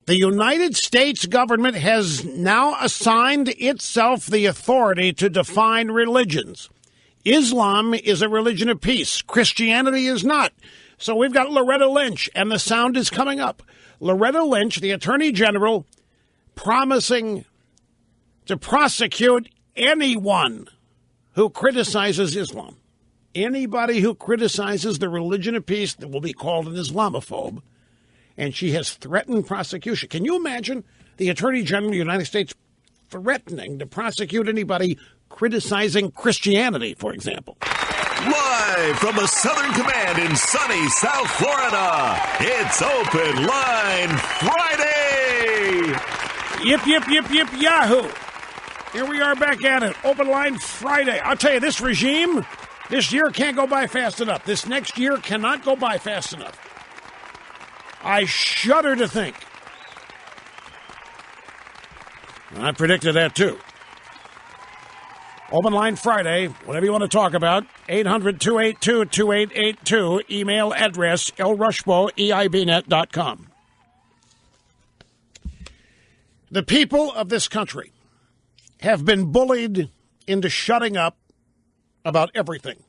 The United States government has now assigned itself the authority to define religions. Islam is a religion of peace. Christianity is not. So we've got Loretta Lynch, and the sound is coming up. Loretta Lynch, the Attorney General, promising to prosecute anyone who criticizes Islam. Anybody who criticizes the religion of peace that will be called an Islamophobe. And she has threatened prosecution. Can you imagine the Attorney General of the United States threatening to prosecute anybody criticizing Christianity, for example? Live from the Southern Command in sunny South Florida, it's Open Line Friday! Yip, yip, yip, yip, yahoo! Here we are back at it. Open Line Friday. I'll tell you, this regime, this year can't go by fast enough. This next year cannot go by fast enough. I shudder to think. I predicted that, too. Open Line Friday, whatever you want to talk about, 800-282-2882, email address lrushbo@eibnet.com. The people of this country have been bullied into shutting up about everything.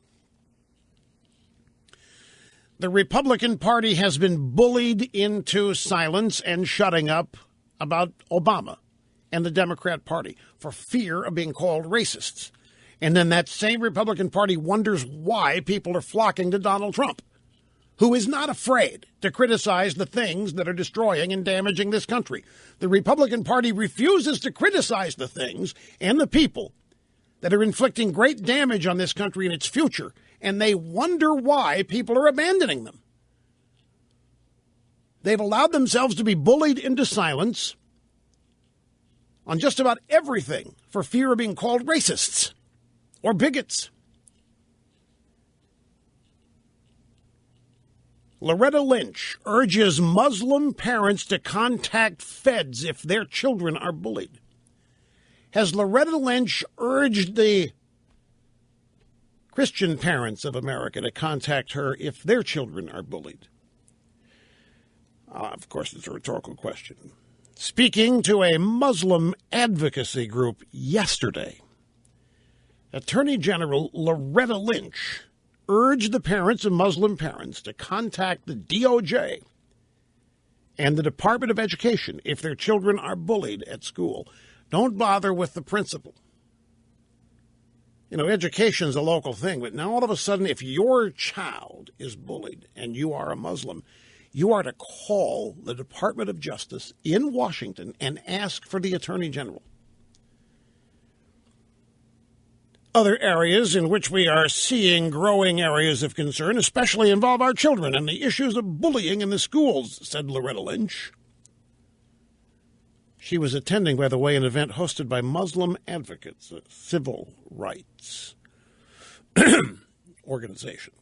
The Republican Party has been bullied into silence and shutting up about Obama and the Democrat Party for fear of being called racists. And then that same Republican Party wonders why people are flocking to Donald Trump, who is not afraid to criticize the things that are destroying and damaging this country. The Republican Party refuses to criticize the things and the people that are inflicting great damage on this country and its future, and they wonder why people are abandoning them. They've allowed themselves to be bullied into silence on just about everything for fear of being called racists or bigots. Loretta Lynch urges Muslim parents to contact feds if their children are bullied. Has Loretta Lynch urged the Christian parents of America to contact her if their children are bullied? Of course, it's a rhetorical question. Speaking to a Muslim advocacy group yesterday, Attorney General Loretta Lynch urged the parents of Muslim parents to contact the DOJ and the Department of Education if their children are bullied at school. Don't bother with the principal. You know, education's a local thing, but now all of a sudden, if your child is bullied and you are a Muslim, you are to call the Department of Justice in Washington and ask for the Attorney General. Other areas in which we are seeing growing areas of concern, especially involve our children and the issues of bullying in the schools, said Loretta Lynch. She was attending, by the way, an event hosted by Muslim Advocates, a civil rights organization.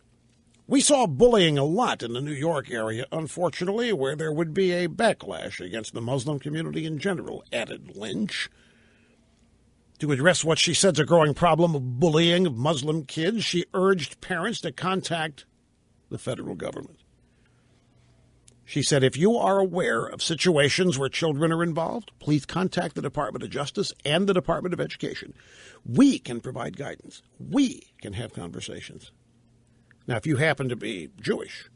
We saw bullying a lot in the New York area, unfortunately, where there would be a backlash against the Muslim community in general, added Lynch. To address what she said is a growing problem of bullying of Muslim kids, she urged parents to contact the federal government. She said, if you are aware of situations where children are involved, please contact the Department of Justice and the Department of Education. We can provide guidance. We can have conversations. Now, if you happen to be Jewish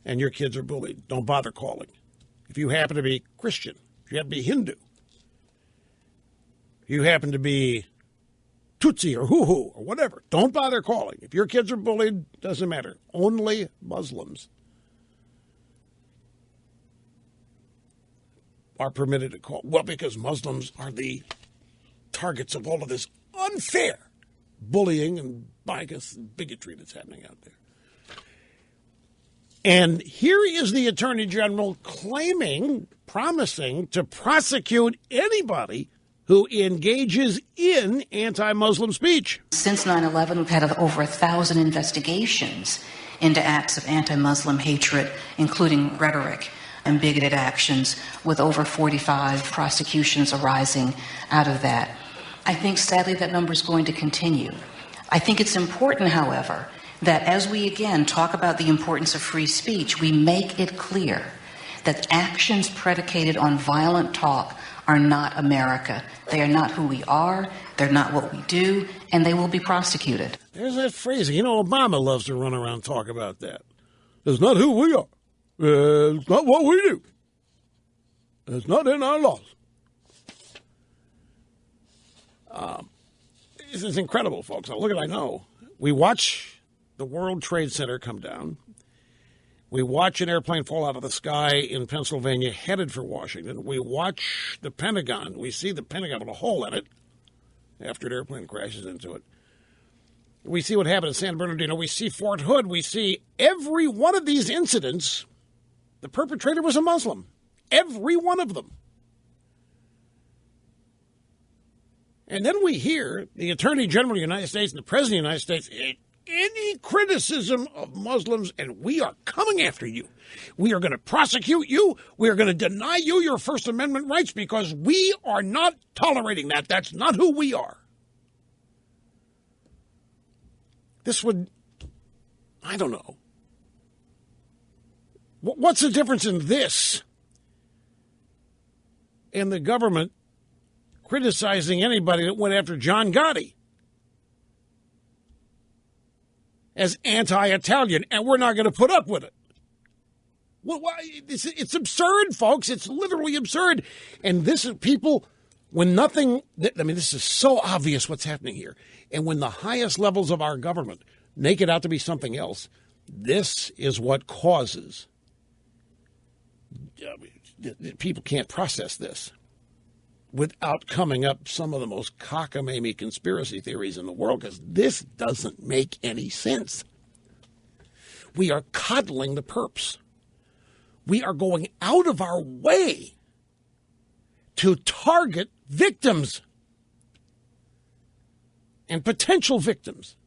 and your kids are bullied, don't bother calling. If you happen to be Christian, if you happen to be Hindu, if you happen to be Tutsi or Hutu or whatever, don't bother calling. If your kids are bullied, doesn't matter. Only Muslims are permitted to call. Well, because Muslims are the targets of all of this unfair bullying and bias and bigotry that's happening out there. And here is the Attorney General promising to prosecute anybody who engages in anti-Muslim speech. Since 9/11, we've had over 1,000 investigations into acts of anti-Muslim hatred, including rhetoric and bigoted actions, with over 45 prosecutions arising out of that. I think, sadly, that number is going to continue. I think it's important, however, that as we again talk about the importance of free speech, we make it clear that actions predicated on violent talk are not America. They are not who we are, they're not what we do, and they will be prosecuted. There's that phrasing. You know, Obama loves to run around and talk about that. It's not who we are. It's not what we do. It's not in our laws. This is incredible, folks. Now, look at I know. We watch the World Trade Center come down. We watch an airplane fall out of the sky in Pennsylvania headed for Washington. We watch the Pentagon. We see the Pentagon with a hole in it after an airplane crashes into it. We see what happened in San Bernardino. We see Fort Hood. We see every one of these incidents, the perpetrator was a Muslim. Every one of them. And then we hear the Attorney General of the United States and the President of the United States, any criticism of Muslims, and we are coming after you. We are going to prosecute you. We are going to deny you your First Amendment rights because we are not tolerating that. That's not who we are. This would, I don't know. What's the difference in this and the government criticizing anybody that went after John Gotti as anti-Italian, and we're not going to put up with it? Well, it's absurd, folks. It's literally absurd. And this is people, when nothing, I mean, this is so obvious what's happening here. And when the highest levels of our government make it out to be something else, this is what causes. People can't process this without coming up some of the most cockamamie conspiracy theories in the world, because this doesn't make any sense. We are coddling the perps. We are going out of our way to target victims and potential victims.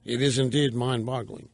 It is indeed mind-boggling.